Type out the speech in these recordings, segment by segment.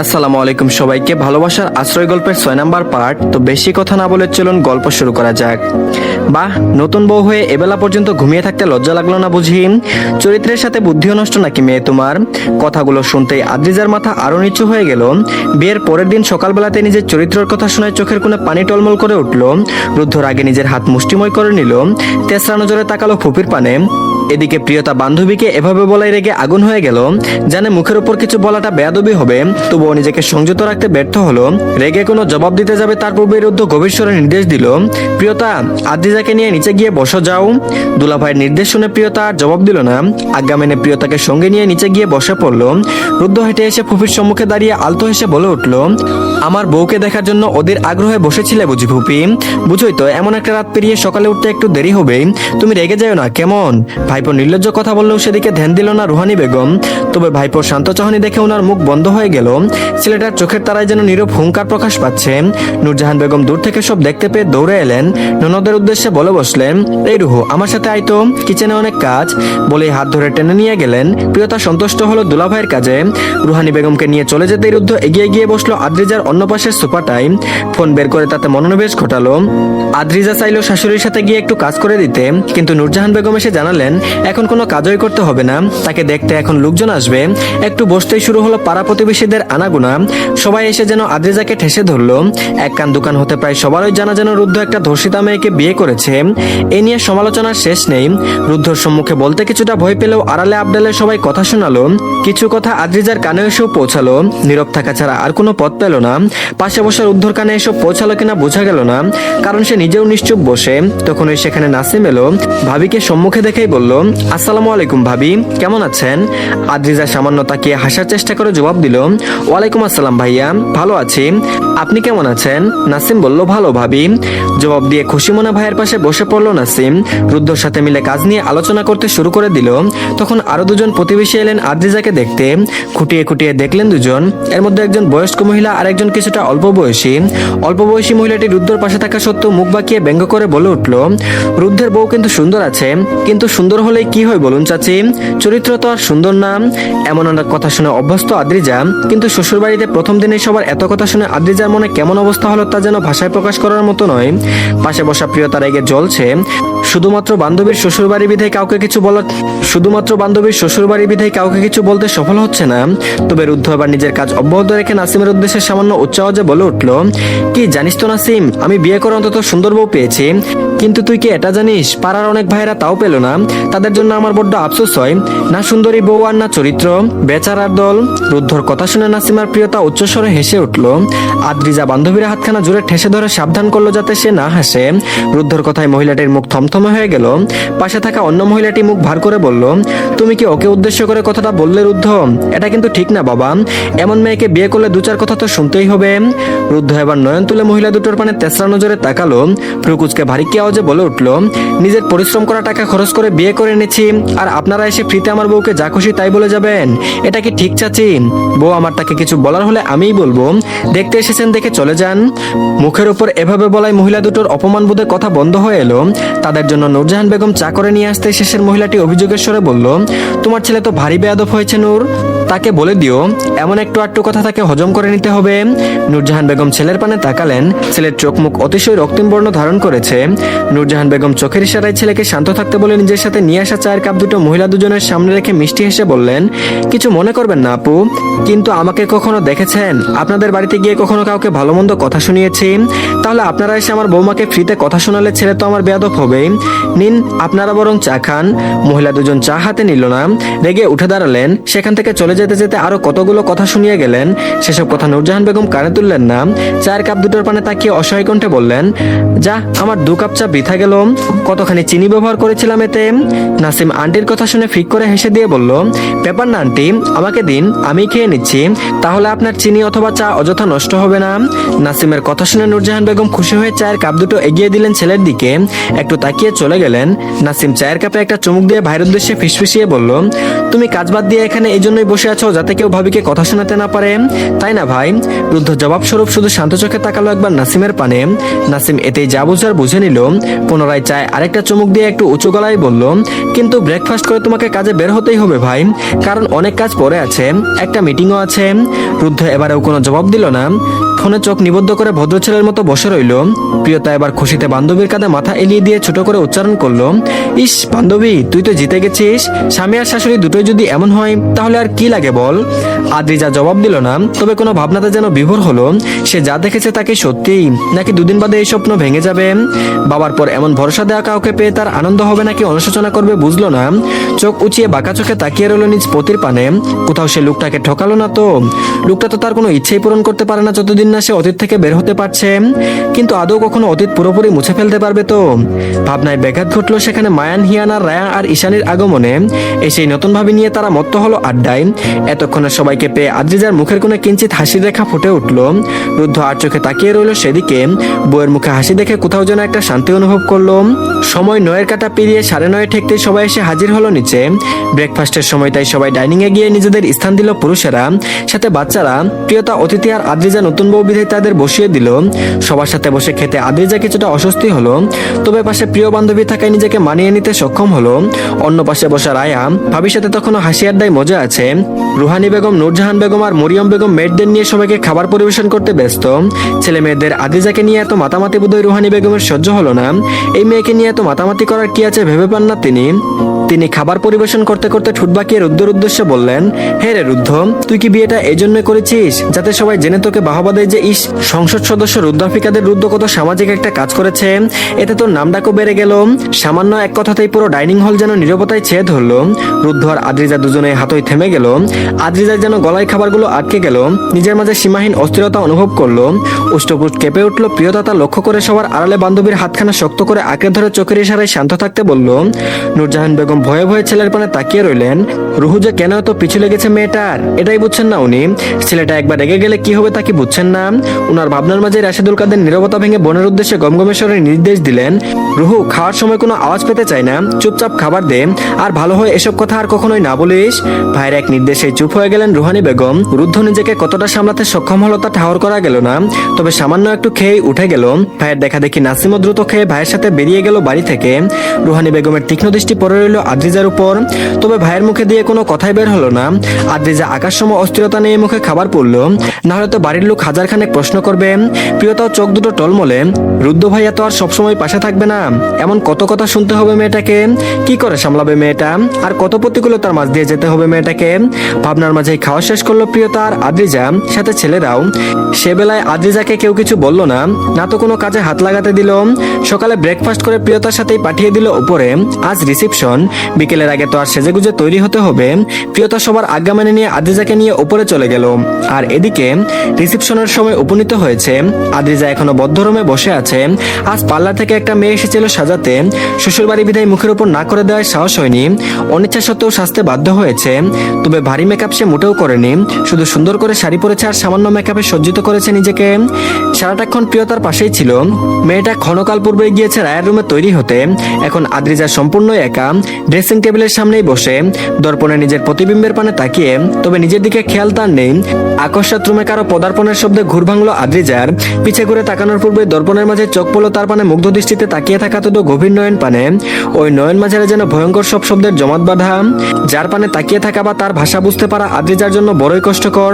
আসসালামু আলাইকুম সবাইকে। ভালোবাসার আশ্রয় গল্পের 6 নাম্বার পার্ট। তো বেশি কথা না বলে চলুন গল্প শুরু করা যাক। বাহ, নতুন বউ হয়ে এবেলা পর্যন্ত ঘুমিয়ে থাকতে লজ্জা লাগলো না বুঝি? চরিত্রের সাথে বুদ্ধিও নষ্ট নাকি মেয়ে তোমার? কথাগুলো শুনতেই আদ্রিজার মাথা আরো নিচু হয়ে গেল। বিয়ের পরের দিন সকালবেলাতে নিজের চরিত্রের কথা শোনায় চোখের কোণে পানি টলমল করে উঠল। রুদ্ধর আগে নিজের হাত মুষ্টিময় করে নিল। তেসরা নজরে তাকালো ফুপির পানে। এদিকে প্রিয়তা বান্ধবীকে এভাবে বলাই রেগে আগুন হয়ে গেল। জানে মুখের উপর কিছু বলাটা বেয়াদবি হবে, তবুও নিজেকে সংযত রাখতে ব্যর্থ হলো। রেগে কোনো জবাব দিতে যাবে তার পূর্বে রুদ্ধ গভীর স্বরে নির্দেশ দিল, প্রিয়তা, আদ্রিজাকে নিয়ে নিচে গিয়ে বসো যাও। দুলাভাইয়ের নির্দেশ শুনে প্রিয়তা আর জবাব দিল না। আজ্ঞা মেনে প্রিয়তাকে সঙ্গে নিয়ে নিচে গিয়ে বসে পড়ল। রুদ্ধ হেঁটে এসে ফুপির সম্মুখে দাঁড়িয়ে আলতো হেসে বলে উঠল, আমার বউকে দেখার জন্য ওদের আগ্রহে বসেছিলে বুঝি ফুপি? বুঝোই তো এমন একটা রাত পেরিয়ে সকালে উঠতে একটু দেরি হবে। তুমি রেগে যাও না কেমন? ভাইপোর নির্লজ্জ কথা বললেও সেদিকে ধ্যান দিল না রুহানি বেগম। তবে ভাইপোর শান্ত চাহনি দেখে ওনার মুখ বন্ধ হয়ে গেল। ছেলেটার চোখের তারায় যেন নীরব হুঙ্কার প্রকাশ পাচ্ছে। নূরজাহান বেগম দূর থেকে সব দেখতে পেয়ে দৌড়ে এলেন। ননদের উদ্দেশ্যে বলে বসলেন, এই রুহু, আমার সাথে আইতো, কিচেনে অনেক কাজ। বলেই হাত ধরে টেনে নিয়ে গেলেন। প্রিয়তা সন্তুষ্ট হলো দুলাভাইয়ের কাজে। রুহানি বেগমকে নিয়ে চলে যেতেই রুদ্ধ এগিয়ে গিয়ে বসলো আদ্রিজার অন্য পাশের সোফাটায়। ফোন বের করে তাতে মনোনিবেশ ঘটালো। আদ্রিজা চাইলো শাশুড়ির সাথে গিয়ে একটু কাজ করে দিতে, কিন্তু নূরজাহান বেগম এসে জানালেন এখন কোনো কাজই করতে হবে না, তাকে দেখতে এখন লোকজন আসবে। একটু বসতেই শুরু হলো পাড়া প্রতিবেশীদের আনাগোনা। সবাই এসে যেন আদ্রিজাকে ঠেসে ধরলো। এক কান দুকান হতে প্রায় সবারই জানা যেন রুদ্ধ একটা ধর্ষিতা মেয়েকে বিয়ে করেছে। এ নিয়ে সমালোচনার শেষ নেই। রুদ্ধর সম্মুখে বলতে কিছুটা ভয় পেলেও আড়ালে আবডালে সবাই কথা শোনালো। কিছু কথা আদ্রিজার কানে এসেও পৌঁছালো। নীরব থাকা ছাড়া আর কোনো পথ পেল না। পাশে বসে রুদ্ধর কানে এসব পৌঁছালো কিনা বোঝা গেল না, কারণ সে নিজেও নিশ্চুপ বসে। তখনই সেখানে নাসিম এলো। ভাবিকে সম্মুখে দেখেই বলল, আসসালামু আলাইকুম ভাবি, কেমন আছেন? আদ্রিজা সামান্য তাকিয়ে হাসার চেষ্টা করে জবাব দিল, ওয়ালাইকুম আসসালাম ভাইয়া, ভালো আছি, আপনি কেমন আছেন? নাসিম বলল, ভালো ভাবি। জবাব দিয়ে খুশি মনে ভাইয়ের পাশে বসে পড়লো নাসিম। রুদ্ধর সাথে মিলে কাজ নিয়ে আলোচনা করতে শুরু করে দিল। তখন আরো দুজন প্রতিবেশী এলেন আদ্রিজাকে দেখতে। খুঁটিয়ে খুঁটিয়ে দেখলেন দুজন। এর মধ্যে একজন বয়স্ক মহিলা আর একজন কিছুটা অল্প বয়সী। অল্প বয়সী মহিলাটি রুদ্ধর পাশে থাকা সত্ত্বেও মুখ বাঁকিয়ে ব্যঙ্গ করে বলে উঠল, রুদ্ধের বউ কিন্তু সুন্দর আছে, কিন্তু সুন্দর হলেই কি হয় বলুন চাচি? চরিত্র তো আর সুন্দর না। এমন অনেক কথা শুনে অভ্যস্ত আদ্রিজা, কিন্তু শ্বশুর বাড়িতে প্রথম দিনে সবার এত কথা শুনে আদ্রিজার মনে কেমন অবস্থা হলো তা যেন ভাষায় প্রকাশ করার মতো নয়। পাশে বসা প্রিয়তা রেগে জ্বলছে। শুধুমাত্র বান্ধবীর শ্বশুর বাড়ি বিধায় কাউকে কিছু বলতে সফল হচ্ছে না। তবে রুদ্ধ এবার নিজের কাজ অব্যাহত রেখে নাসিমের উদ্দেশ্যে সামান্য উচ্চ আওয়াজে বলে উঠল, কি জানিস তো নাসিম, আমি বিয়ে করে অন্তত সুন্দর বউ পেয়েছি, কিন্তু তুই কি এটা জানিস পাড়ার অনেক ভাইরা তাও পেল না? তাদের জন্য আমার বড্ড আফসোস হয়। না সুন্দরী বউ আর না চরিত্র, বেচারার দল। রুদ্ধর কথা শুনে নাসিমার প্রিয়তা উচ্চস্বরে হেসে উঠল। আদ্রিজা বান্ধবীরা হাতখানা জোরে ঠেসে ধরে সাবধান করলো যাতে সে না হাসে। রুদ্ধর কথায় মহিলাটির মুখ থমথমে হয়ে গেল। পাশে থাকা অন্য মহিলাটি মুখ ভার করে বলল, তুমি কি ওকে উদ্দেশ্য করে কথাটা বললে রুদ্ধ? এটা কিন্তু ঠিক না বাবা, এমন মেয়েকে বিয়ে করলে দু চার কথা তো শুনতেই হবে। রুদ্ধ এবার নয়ন তুলে মহিলা দুটোর পানে তেসরা নজরে তাকালো। প্রকুচকে ভারী কি আওয়াজে বলে উঠল, নিজের পরিশ্রম করা টাকা খরচ করে বিয়ে করে এনেছি, আর আপনারা এসে ফ্রিতে আমার বউকে যা খুশি তাই বলে যাবেন? এটা কি ঠিক চাচি? বউ আমার, তাকে কিছু বলার হলে আমিই বলবো, দেখতে এসেছেন দেখে চলে যান। মুখের উপর এভাবে বলায় মহিলা দুটোর অপমান বোধে কথা বন্ধ হয়ে এলো। তাদের জন্য নূরজাহান বেগম চা করে নিয়ে আসতে শেষের মহিলাটি অভিযোগের স্বরে বলল, তোমার ছেলে তো ভারী বেয়াদব হয়েছে নূর, তাকে বলে দিও এমন একটু আটটু কথা তাকে হজম করে নিতে হবে। নূরজাহান বেগম ছেলের পানে তাকালেন। ছেলের চোখ মুখ অতিশয় রক্তিম বর্ণ ধারণ করেছে। নূরজাহান বেগম চোখের ইশারায় ছেলেকে শান্ত থাকতে বলে নিজের সাথে নিয়ে আসা চায়ের কাপ দুটো মহিলা দুজনের সামনে রেখে মিষ্টি হেসে বললেন, কিছু মনে করবেন না আপু, কিন্তু আমাকে কখনো দেখেছেন আপনাদের বাড়িতে গিয়ে কখনো কাউকে ভালো মন্দ কথা শুনিয়েছি? তাহলে আপনারা এসে আমার বৌমাকে ফ্রিতে কথা শোনালে ছেলে তো আমার বেয়াদব হবে। নিন আপনারা বরং চা খান। মহিলা দুজন চা হাতে নিল না, রেগে উঠে দাঁড়ালেন। সেখান থেকে চলে যেতে যেতে আরো কতগুলো কথা শুনিয়ে গেলেন। সেসব কথা নূরজাহান বেগম কানে তুললেন না। চায়ের কাপ দুটোর পানে তাকিয়ে অসহায় কণ্ঠে বললেন, যা, আমার 2 কাপ চা বৃথা গেল, কতখানি চিনি ব্যবহার করেছিলাম এতে। নাসিম আন্টির কথা শুনে ফিক করে হেসে দিয়ে বলল, ব্যাপার না আন্টি, আমাকে দিন, আমি খেয়ে নিচ্ছি, তাহলে আপনার চিনি অথবা চা অযথা নষ্ট হবে না। নাসিমের কথা শুনে নূরজাহান বেগম খুশি হয়ে চায়ের কাপ দুটো এগিয়ে দিলেন ছেলের দিকে। একটু তাকিয়ে চলে গেলেন। নাসিম চায়ের কাপে একটা চুমুক দিয়ে ভাইয়ের উদ্দেশ্যে ফিসফিসিয়ে বলল, তুমি কাজ বাদ দিয়ে এখানে এই জন্যই বসে বসে আছো যাতে কেউ ভাবিকে কথা শোনাতে না পারে, তাই না ভাই? রুদ্ধ জবাব স্বরূপ শুধু শান্ত চোখে তাকালো একবার নাসিমের পানে। নাসিম এতেই যা বুঝার বুঝে নিল। পুনরায় চায় আরেকটা চুমুক দিয়ে একটু উঁচু গলায় বলল, কিন্তু ব্রেকফাস্ট করে তোমাকে কাজে বের হতেই হবে ভাই, কারণ অনেক কাজ পড়ে আছে, একটা মিটিংও আছে। রুদ্ধ এবারেও কোনো জবাব দিল না। ফোনে চোখ নিবদ্ধ করে ভদ্র ছেলের মতো বসে রইল। প্রিয়তা এবার খুশিতে বান্ধবীর কাঁধে মাথা এলিয়ে দিয়ে ছোট করে উচ্চারণ করলো, ইস বান্ধবী, তুই তো জিতে গেছিস। স্বামী আর শাশুড়ি দুটোই যদি এমন হয় তাহলে আর কি লাগে বল। আদ্রিজা জবাব দিল না, তবে কোনো ভাবনাতে যেন বিভোর হলো। সে যা দেখেছে তাকে সত্যি নাকি দুদিন বাদে এই স্বপ্ন ভেঙে যাবে। বাবার পর এমন ভরসা দেওয়া কাউকে পেয়ে তার আনন্দ হবে নাকি অনুশোচনা করবে বুঝলো না। চোখ উঁচিয়ে বাঁকা চোখে তাকিয়ে রইল নিজ পতির পানে। কোথাও সে লোকটাকে ঠকালো না তো? লোকটা তো তার কোনো ইচ্ছেই পূরণ করতে পারে না যতদিন না সে অতীত থেকে বের হতে পারছে। কিন্তু আদৌ কখনো অতীত পুরোপুরি মুছে ফেলতে পারবে তো? ভাবনায় ব্যাঘাত ঘটলো সেখানে মায়ান, হিয়ান আর রায়া আর ঈশানীর আগমনে। সেই নতুন ভাবি নিয়ে তারা মত্ত হলো আড্ডায়। এতক্ষণে সবাইকে পেয়ে আদ্রিজার মুখের কোণে কিঞ্চিত হাসির রেখা ফুটে উঠল। রুদ্ধ আর চোখে তাকিয়ে রইল সেদিকে। বউয়ের মুখে হাসি দেখে কোথাও যেন একটা শান্তি অনুভব করলো। সময় 9-এর কাঁটা পেরিয়ে 9:30 ঠেকতেই সবাই এসে হাজির হলো নিচে। ব্রেকফাস্টের সময় তাই সবাই ডাইনিং এ গিয়ে নিজেদের স্থান দিল পুরুষেরা, সাথে বাচ্চারা। প্রিয়তা অতিথি আর আদ্রিজা নতুন বউ বিধায় তাদের বসিয়ে দিল। সবার সাথে বসে খেতে আদ্রিজা কিছুটা অস্বস্তি হলো, তবে পাশে প্রিয় বান্ধবী থাকায় নিজেকে মানিয়ে নিতে সক্ষম হলো। অন্য পাশে বসা রায়া ভাবির সাথে তখনও হাসি আড্ডায় মজা আছে। রুহানি বেগম, নূরজাহান বেগম আর মরিয়ম বেগম মেয়েদের নিয়ে সবাইকে খাবার পরিবেশন করতে ব্যস্ত। ছেলে মেয়েদের আদ্রিজাকে নিয়ে এত মাতামাতি বোধহয় রুহানি বেগমের সহ্য হলো না। এই মেয়েকে নিয়ে এত মাতামাতি করার কি আছে ভেবে পান না তিনি খাবার পরিবেশন করতে করতে ঠুট বাঁকিয়ে রুদ্ধর উদ্দেশ্যে বললেন, হে রে রুদ্ধ, তুই কি বিয়েটা এই জন্যই করেছিস যাতে সবাই জেনে তোকে বাহবা দেয় যে ইস সংসদ সদস্য রুদ্রাফিকাদের রুদ্ধ কত সামাজিক একটা কাজ করেছে, এতে তোর নামডাকও বেড়ে গেল। সামান্য এক কথাতেই পুরো ডাইনিং হল যেন নীরবতায় ছেয়ে ধরলো। রুদ্ধ আর আদ্রিজা দুজনে হাতই থেমে গেল। আদ্রিজার যেন গলায় খাবারগুলো আটকে গেল, নিজের মাঝে সীমাহীন অস্থিরতা অনুভব করলো। উষ্টপুষ্ট কেঁপে উঠল। প্রিয়তা তা লক্ষ্য করে সবার আড়ালে বান্ধবীর হাতখানা শক্ত করে আঁকড়ে ধরে চোখের ইশারায় শান্ত থাকতে বলল। নূরজাহান বেগম ভয়ে ভয়ে ছেলের পানে তাকিয়ে রইলেন। রুহু যে কেন এত পিছু লেগেছে মেয়েটার, এটাই বুঝছেন না উনি। ছেলেটা একবার রেগে গেলে কি হবে তা কি বুঝছেন না? উনার ভাবনার মাঝে রাশেদুল কাদের নীরবতা ভেঙে বোনের উদ্দেশ্যে গমগমেশ্বরে নির্দেশ দিলেন, রুহু, খাওয়ার সময় কোনো আওয়াজ পেতে চাই না, চুপচাপ খাবার দে, আর ভালো হয় এসব কথা আর কখনোই না বলিস। ভাইয়ের এক নির্দেশে চুপ হয়ে গেলেন রুহানি বেগম। রুদ্ধ নিজেকে কতটা সামলাতে সক্ষম হলো তা ঠাহর করা গেল না, তবে সামান্য একটু খেয়ে উঠে গেল। ভাইয়ের দেখা দেখি নাসিমও দ্রুত খেয়ে ভাইয়ের সাথে বেরিয়ে গেল বাড়ি থেকে। রুহানি বেগমের তীক্ষ্ণ দৃষ্টি পড়ে রইল আদ্রিজার উপর, তবে ভাইয়ের মুখে দিয়ে কোনো কথাই বের হলো না। আদ্রিজা আকাশসম অস্থিরতা নিয়ে মুখে খাবার পড়লো, নাহলে তো বাড়ির লোক হাজারখানেক প্রশ্ন করবে। প্রিয়তাও চোখ দুটো টলমলে। রুদ্ধ ভাইয়া তো আর সবসময় পাশে থাকবে না, এমন কত কথা শুনতে হবে মেয়েটাকে। কি করে সামলাবে মেয়েটা, আর কত প্রতিকূলতার মাঝ দিয়ে যেতে হবে মেয়েটাকে। ভাবনার মাঝেই খাওয়া শেষ করলো প্রিয়তা আর আদ্রিজা, সাথে ছেলেরাও। সে বেলায় আদ্রিজাকে কেউ কিছু বলল না, না তো কোনো কাজে হাত লাগাতে দিল। সকালে ব্রেকফাস্ট করে প্রিয়তার সাথেই পাঠিয়ে দিল উপরে। আজ রিসেপশন, বিকেলের আগে তো আর সেজেগুজে তৈরি হতে হবে। প্রিয়তা সবার আজ্ঞা মেনে নিয়ে আদ্রিজাকে নিয়ে উপরে চলে গেল। আর এদিকে রিসেপশনের সময় উপনীত হয়েছে। আদ্রিজা এখনো বদ্ধরমে বসে আছে। আজ পার্লার থেকে একটা মেয়ে এসেছিল সাজাতে, শ্বশুরবাড়ি বিদায় মুখের উপর না করে দেওয়ার সাহস হয়নি। অনিচ্ছা সত্ত্বেও সাজতে বাধ্য হয়েছে, তবে ভারী মেকআপ সে মোটেও করেনি। শুধু সুন্দর করে শাড়ি পরেছে আর সামান্য মেকআপে সজ্জিত করেছে নিজেকে। সারাটাক্ষণ প্রিয়তার পাশেই ছিল। মেয়েটা ক্ষণকাল পূর্বে গিয়েছে রায়ের রুমে তৈরি হতে। এখন আদ্রিজা সম্পূর্ণ একা ড্রেসিং টেবিলের সামনেই বসে দর্পণে নিজের প্রতিবিম্বের পানে তাকিয়ে, তবে নিজের দিকে খেয়াল তার নেই। আকস্মাৎ রুমে কারো পদার্পণের শব্দে ঘুর ভাঙলো আদ্রিজার। পিছে ঘুরে তাকানোর পূর্বে দর্পণের মাঝে চোখ পড়লো তার পানে মুগ্ধ দৃষ্টিতে তাকিয়ে থাকা দুটো গভীর নয়ন পানে। ওই নয়ন মাঝারে যেন ভয়ঙ্কর সব শব্দের জমাট বাঁধা। যার পানে তাকিয়ে থাকা বা তার ভাষা বুঝতে পারা আদ্রিজার জন্য বড়ই কষ্টকর।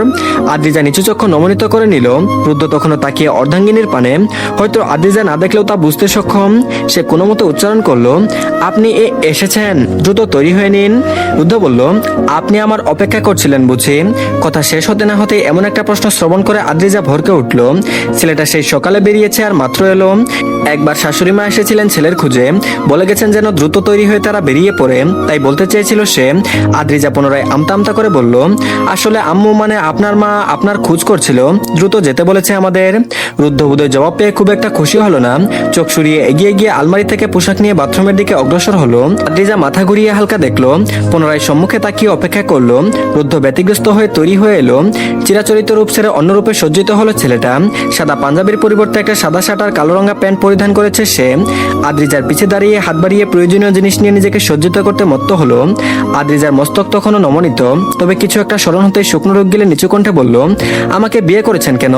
আদ্রিজা নিচু চক্ষু নমনীত করে নিল। রুদ্ধ তখনও তাকিয়ে অর্ধাঙ্গিনীর পানে, হয়তো আদ্রিজা না দেখলেও তা বুঝতে সক্ষম। সে কোনো মতো উচ্চারণ করলো, আপনি এসেছেন, দ্রুত তৈরি হয়ে নিন। রুদ্ধ বলল, আপনি আমার অপেক্ষা করছিলেন বুঝি? কথা শেষ হতে না হতে এমন একটা প্রশ্ন শ্রবণ করে আদ্রিজা ভরকে উঠল। ছেলেটা সেই সকালে বেরিয়েছে আর মাত্র এলো। একবার শাশুড়ি মা এসেছিলেন ছেলের খুঁজে, বলে গেছেন যেন দ্রুত তৈরি হয়ে তারা বেরিয়ে পড়ে, তাই বলতে চেয়েছিল সে। আদ্রিজা পুনরায় আমতা আমতা করে বলল, আসলে আম্মু মানে আপনার মা আপনার খোঁজ করছিল, দ্রুত যেতে বলেছে আমাদের। রুদ্ধ উদয় জবাব পেয়ে খুব একটা খুশি হলো না। চোখ সরিয়ে এগিয়ে গিয়ে আলমারি থেকে পোশাক নিয়ে বাথরুমের দিকে অগ্রসর হলো। আদ্রিজা মাথা ঘুরিয়ে হালকা দেখলো, পুনরায় সম্মুখে তাকিয়ে অপেক্ষা করলো। রুদ্ধ ব্যতিগ্রস্ত হয়ে তৈরি হয়ে এলো। চিরাচরিত রূপ ছেড়ে অন্য রূপে সজ্জিত আশ্চর্যিত হলো ছেলেটা। সাদা পাঞ্জাবির পরিবর্তে একটা সাদা শার্ট আর কালো রঙা প্যান্ট পরিধান করেছে সে। আদ্রিজার পিছে দাঁড়িয়ে হাত বাড়িয়ে প্রয়োজনীয় জিনিস নিয়ে নিজেকে সজ্জিত করতে মত্ত হলো। আদ্রিজার মস্তক তখনও নমনীত, তবে কিছু একটা স্মরণ হতে শুকনো রোগ গেলে নিচু কণ্ঠে বলল, আমাকে বিয়ে করেছেন কেন?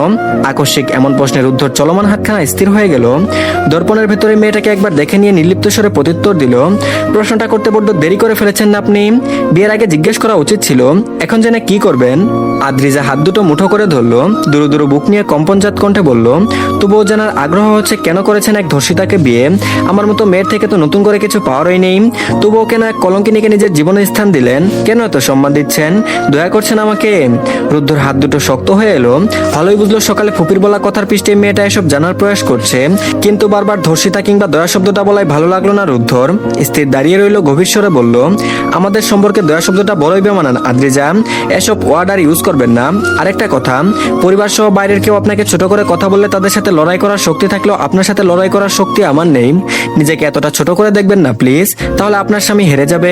আকস্মিক এমন প্রশ্নের রুদ্ধর চলমান হাতখানা স্থির হয়ে গেল। দর্পণের ভেতরে মেয়েটাকে একবার দেখে নিয়ে নির্লিপ্ত স্বরে প্রত্যুত্তর দিল, প্রশ্নটা করতে বড্ড দেরি করে ফেলেছেন না আপনি? বিয়ের আগে জিজ্ঞেস করা উচিত ছিল। এখন জেনে কি করবেন? আদ্রিজা হাত দুটো মুঠো করে ধরলো, দুরু দুরু বুক নিয়ে কম্পনজাত কণ্ঠে বলল, তবুও জানার আগ্রহ হচ্ছে কেন করেছেন এক ধর্ষিতাকে বিয়ে? আমার মতো মেয়ের থেকে তো নতুন করে কিছু পাওয়ারই নেই, তবুও কেন এক কলঙ্কিনীকে নিজের জীবনে স্থান দিলেন? কেন এত সম্মান দিচ্ছেন? দয়া করছেন আমাকে? রুদ্ধর হাত দুটো শক্ত হয়ে এলো। ভালোই বুঝলো সকালে ফুপির বলা কথার পৃষ্ঠে মেয়েটা এসব জানার প্রয়াস করছে, কিন্তু বারবার ধর্ষিতা কিংবা দয়া শব্দটা বলাই ভালো লাগলো না রুদ্ধর। স্থির দাঁড়িয়ে রইল, গভীর স্বরে বলল, আমাদের সম্পর্কে দয়া শব্দটা বড়ই বেমানান আদ্রিজা, এসব ওয়ার্ড আর ইউজ করবেন না। আরেকটা কথা, পরিবার সহ বাইরের কেউ আপনাকে ছোট করে কথা বললে তাদের সাথে লড়াই করার শক্তি থাকলেও আপনার সাথে লড়াই করার শক্তি আমার নেই। নিজেকে এতটা ছোট করে দেখবেন না প্লিজ, তাহলে আপনার স্বামী হেরে যাবে।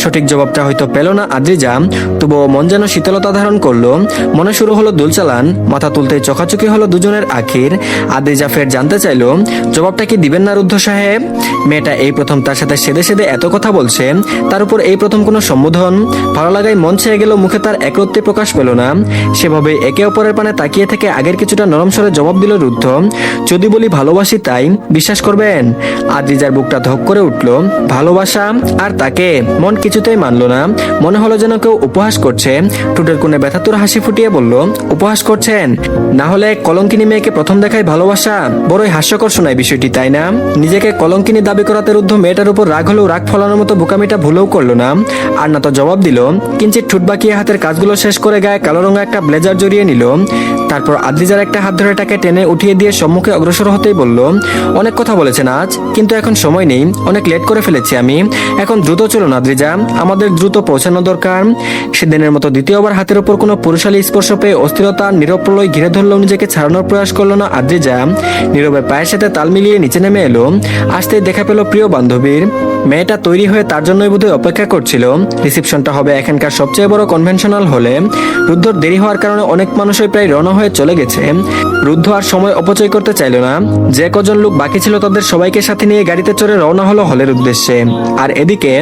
সঠিক জবাবটা হয়তো পেল না আদ্রিজা, তবুও মন যেন শীতলতা ধারণ করলো। মনে শুরু হলো দুলচালান, মাথা তুলতেই চোখাচোখি হলো দুজনের আখির। আদ্রিজা ফের জানতে চাইলো, জবাবটা কি দিবেন না রুদ্ধ সাহেব? মেয়েটা এই প্রথম তার সাথে সেদে সেদে এত কথা বলছে, তার উপর এই প্রথম কোনো সম্বোধন। ভালো লাগায় মন ছেয়ে গেল, মুখে তার একরত্তি প্রকাশ পেল না। সেভাবে একে অপরের পানে তাকিয়ে থেকে আগের কিছুটা নরম স্বরে জবাব দিল রুদ্ধ, যদি বলি ভালোবাসি তাই বিশ্বাস করবেন? আদ্রিজার বুকটা ধক করে উঠল। ভালোবাসা? আর তাকে? মন কিছুতেই মানলো না। মনে হলো যেন কেউ উপহাস করছে। ঠোঁটের কোণে ব্যথাতুর হাসি ফুটিয়ে বলল, উপহাস করছেন? না হলে কলঙ্কিনী মেয়েকে প্রথম দেখায় ভালোবাসা? বড়ই হাস্যকর শোনায় বিষয়টি, তাই না? নিজেকে কলঙ্কিনী দাবি করাতে রুদ্ধ মেয়েটার উপর রাগ হলেও রাগ ফলানোর মতো বোকামিটা ভুলেও করলো না। আর না তো জবাব দিল, কিঞ্চিত ঠোঁট বাঁকিয়ে হাতের কাজগুলো শেষ করে গায়ে কালো রঙা একটা ব্লেজার জড়িয়ে নিল। তারপর আদ্রিজার একটা হাত ধরে তাকে টেনে উঠিয়ে দিয়ে সম্মুখে অগ্রসর হতেই বলল, অনেক কথা বলেছেন আজ, কিন্তু এখন সময় নেই, অনেক লেট করে ফেলেছি আমি। এখন দ্রুত চলুন আদ্রিজা, আমাদের দ্রুত পৌঁছানো দরকার। সেদিনের মতো দ্বিতীয়বার হাতের ওপর কোনো পুরুষালী স্পর্শ পেয়ে অস্থিরতা নীরব প্রলয় ঘিরে ধরলেও নিজেকে ছাড়ানোর প্রয়াস করলো না আদ্রিজা। নীরবে পায়ের সাথে তাল মিলিয়ে নিচে নেমে এলো। আসতেই দেখা পেল প্রিয় বান্ধবীর। মেয়েটা তৈরি হয়ে তার জন্যই বোধহয় অপেক্ষা করছিল। রিসেপশনটা হবে এখানকার সবচেয়ে বড় কনভেনশনাল হলে। রুদ্ধর দেরি হওয়ার কারণে অনেক মানুষই প্রায় রওনা হয়ে চলে গেছে। রুদ্ধ আর সময় অপচয় করতে চাইল না। যে কজন লোক বাকি ছিল তাদের সবাইকে সাথে নিয়ে গাড়িতে চড়ে রওনা হলো হলের উদ্দেশ্যে। আর এদিকে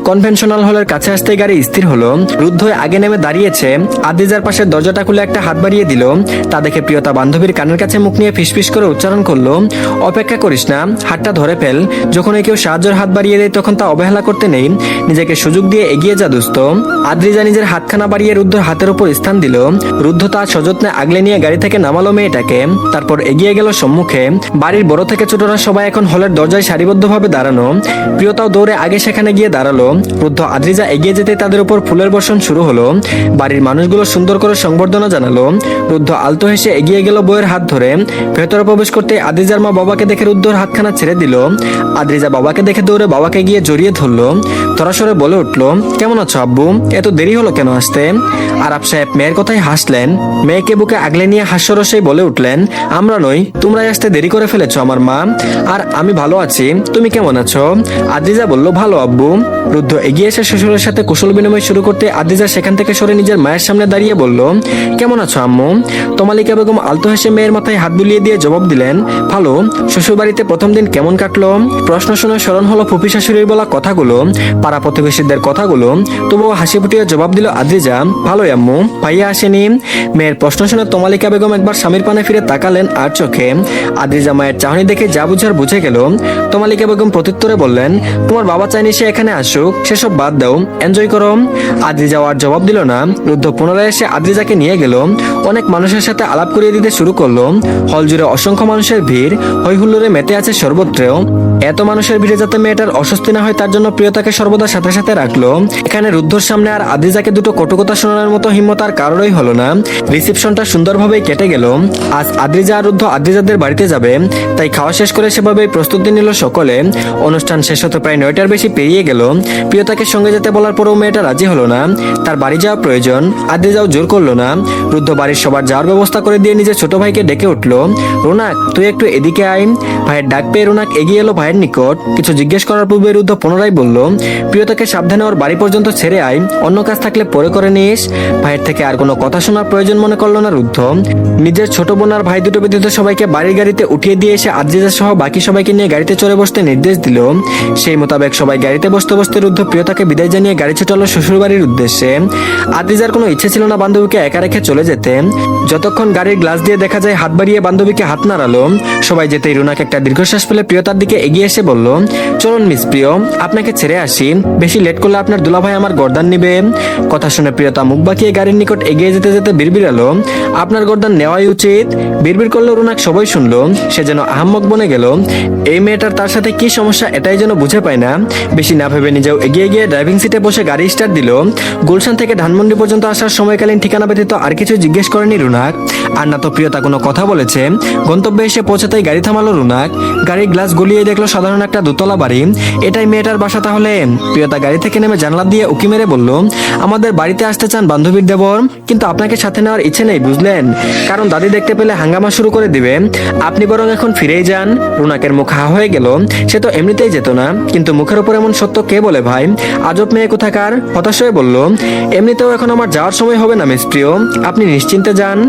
কনভেনশনাল হলের কাছে আসতেই গাড়ি স্থির হলো। রুদ্ধ আগে নেমে দাঁড়িয়েছে। আদ্রিজার পাশে দরজাটা খুলে একটা হাত বাড়িয়ে দিল। তা দেখে প্রিয়তা বান্ধবীর কানের কাছে মুখ নিয়ে ফিসফিস করে উচ্চারণ করলো, অপেক্ষা করিস না, হাতটা ধরে ফেল। যখন কেউ সাহায্যের হাত বাড়িয়ে দেয় তখন তা অবহেলা করতে নেই, নিজেকে সুযোগ দিয়ে এগিয়ে যা দোস্ত। আদ্রিজা নিজের হাতখানা বাড়িয়ে রুদ্ধর হাতের উপর স্থান দিল। রুদ্ধ তার সযত্নে আগলে নিয়ে গাড়ি থেকে নামালো মেয়েটাকে। তারপর এগিয়ে গেল সম্মুখে। বাড়ির বড় থেকে ছোটরা সবাই এখন হলের দরজায় সারিবদ্ধভাবে দাঁড়ানো। প্রিয়তাও দৌড়ে আগে সেখানে গিয়ে দাঁড়ালো। রুদ্ধ আদ্রিজা এগিয়ে যেতে তাদের উপর ফুলের বর্ষণ শুরু হলো। বাড়ির মানুষগুলো সুন্দর করে সংবর্ধনা জানালো। রুদ্ধ আলতো হেসে এগিয়ে গেল বউয়ের হাত ধরে। ভেতরে প্রবেশ করতে আদ্রিজার মা বাবাকে দেখে রুদ্ধর হাতখানা ছেড়ে দিল। আদ্রিজা বাবাকে দেখে দৌড়ে বাবাকে গিয়ে জড়িয়ে ধরলো। তরাসরে বলে উঠলো, কেমন আছো আব্বু? এত দেরি হলো কেন আসতে? আরাফ সাহেব মেয়ের কথাই হাসলেন। মেয়েকে বুকে আগলে নিয়ে হাস্যরসেই বলে উঠলেন, আমরা নই, তোমরাই আসতে দেরি করে ফেলেছো আমার মা। আর আমি ভালো আছি, তুমি কেমন আছো? আদ্রিজা বলল, ভালো আব্বু। রুদ্ধ এগিয়ে এসে শ্বশুরের সাথে কুশল বিনিময় শুরু করতে আদ্রিজা সেখান থেকে সরে নিজের মায়ের সামনে দাঁড়িয়ে বলল, কেমন আছো আম্মু? তমালিকা বেগম আলতো হেসে মেয়ের মাথায় হাত বুলিয়ে দিয়ে জবাব দিলেন, ভালো। শ্বশুর বাড়িতে প্রথম দিন কেমন কাটলো? প্রশ্ন শুনে স্মরণ হলো ফুপি শাশুড়ির বলা কথাগুলো, পাড়া প্রতিবেশীদের কথাগুলো। তবুও হাসি ফুটিয়ে জবাব দিল আদ্রিজা, ভালোই আম্মু, ভাইয়া আসেনি? মেয়ের প্রশ্ন শুনে তমালিকা বেগম একবার স্বামীর পানে ফিরে তাকালেন আর চোখে। আদ্রিজা মায়ের চাহনি দেখে যা বুঝার বুঝে গেল। তমালিকা বেগম প্রত্যুত্তরে বললেন, তোমার বাবা চাইনি সে এখানে আসুক, সেসব বাদ দাও, এনজয় করো। আদ্রিজা আর জবাব দিল না। রুদ্ধ পুনরায় এসে আদ্রিজাকে নিয়ে গেল। অনেক মানুষের সাথে আলাপ করিয়ে দিতে শুরু করলো। হল জুড়ে অসংখ্য মানুষের ভিড়, হই হুল্লোড়ে মেতে আছে সর্বত্রেও। এত মানুষের ভিড়ে যাতে মেয়েটার অস্বস্তি না হয় তার জন্য প্রিয়তাকে সর্বদা সাথে সাথে রাখলো। এখানে রুদ্ধর সামনে আর আদ্রিজাকে দুটো কটুকথা শোনানোর মতো হিম্মত আর কারোরই হলো না। রিসেপশনটা সুন্দরভাবেই কেটে গেল। আজ আদ্রিজা আর রুদ্ধ আদ্রিজাদের বাড়িতে যাবে, তাই খাওয়া শেষ করে সেভাবেই প্রস্তুতি নিল সকলে। অনুষ্ঠান শেষ হতে প্রায় 9টার বেশি পেরিয়ে গেল। প্রিয়তাকে সঙ্গে যেতে বলার পরেও মেয়েটা রাজি হলো না। তার বাড়ি যাওয়া প্রয়োজন। আদ্রিজাও জোর করলো না। রুদ্ধ বাড়ির সবার যাওয়ার ব্যবস্থা করে দিয়ে নিজের ছোট ভাইকে ডেকে উঠলো, রোনাক তুই একটু এদিকে আয়। ভাইয়ের ডাক পেয়ে রোনাক এগিয়ে এলো ভাইয়ের নিকট। কিছু জিজ্ঞেস করার পূর্বে রুদ্ধ পুনরায় বলল, প্রিয়তাকে সাবধানে ওর বাড়ি পর্যন্ত ছেড়ে আয়, অন্য কাজ থাকলে পরে করে নিস। ভাইয়ের থেকে আর কোনো কথা শোনার প্রয়োজন মনে করলো না রুদ্ধ। অর্থ নিজের ছোট বোন আর ভাই দুটো ব্যতীত সবাইকে বাড়ির গাড়িতে উঠিয়ে দিয়ে এসে আজিজা সহ বাকি সবাইকে নিয়ে গাড়িতে চড়ে বসতে নির্দেশ দিল। সেই মোতাবেক সবাই গাড়িতে বসতে বসতে রুদ্ধ প্রিয়তাকে বিদায় জানিয়ে গাড়ি ছুটালো শ্বশুর বাড়ির উদ্দেশ্যে। আজিজার কোনো ইচ্ছে ছিল না বান্ধবীকে একা রেখে চলে যেতে। যতক্ষণ গাড়ির গ্লাস দিয়ে দেখা যায় হাত বাড়িয়ে বান্ধবীকে হাত নাড়ালো। সবাই যেতেই রুনাক একটা দীর্ঘশ্বাস ফেলে প্রিয়তার দিকে এগিয়ে এসে বলল, চলুন মিস প্রিয়, আপনাকে ছেড়ে আসি, বেশি লেট করলে আপনার দুলাভাই আমার গর্দান নিবে। কথা শুনে প্রিয়তা মুখ বাঁকিয়ে গাড়ির নিকট এগিয়ে যেতে যেতে বিড়বিড়ালো, আপনার গর্দান নেওয়াই উচিত। বিড়বিড় করলো রুনাক, সবাই শুনলো। সে যেন আহাম্মক বনে গেল। এই মেয়েটার তার সাথে কি সমস্যা এটাই যেন বুঝে পায় না। বেশি না ভেবে নিজেও এগিয়ে গিয়ে ড্রাইভিং সিটে বসে গাড়ি স্টার্ট দিল। গুলশান থেকে ধানমন্ডি পর্যন্ত আসার সময়কালীন ঠিকানা ব্যতীত আর কিছু জিজ্ঞেস করেনি রুনাক। আর না তো প্রিয়তা কোনো কথা বলেছে। গন্তব্যে এসে পৌঁছাতেই গাড়ি থামালো রুনাক। গাড়ির গ্লাস গলিয়ে দেখলো সাধারণ একটা দোতলা বাড়ি। এটাই মেয়েটার বাসা তাহলে? প্রিয়তা গাড়ি থেকে নেমে জানলা দিয়ে উকি মেরে বলল, আমাদের বাড়িতে আসতে চান বান্ধবীর দেবর, কিন্তু আপনাকে সাথে নেওয়ার ইচ্ছে নেই বুঝলেন, কারণ দাদি দেখতে পেলে হাঙ্গামা শুরু করে দিবে। আপনি বরং এখন ফিরেই যান। রুনাকের মুখ হা হয়ে গেল। সে তো এমনিতেই যেত না, কিন্তু মুখের উপর এমন সত্য কে বলে ভাই? আজব মেয়ে কোথাকার। হতাশ হয়ে বলল, এমনিতেও এখন আমার যাওয়ার সময় হবে না মিস প্রিয়, আপনি নিশ্চিন্তে যান।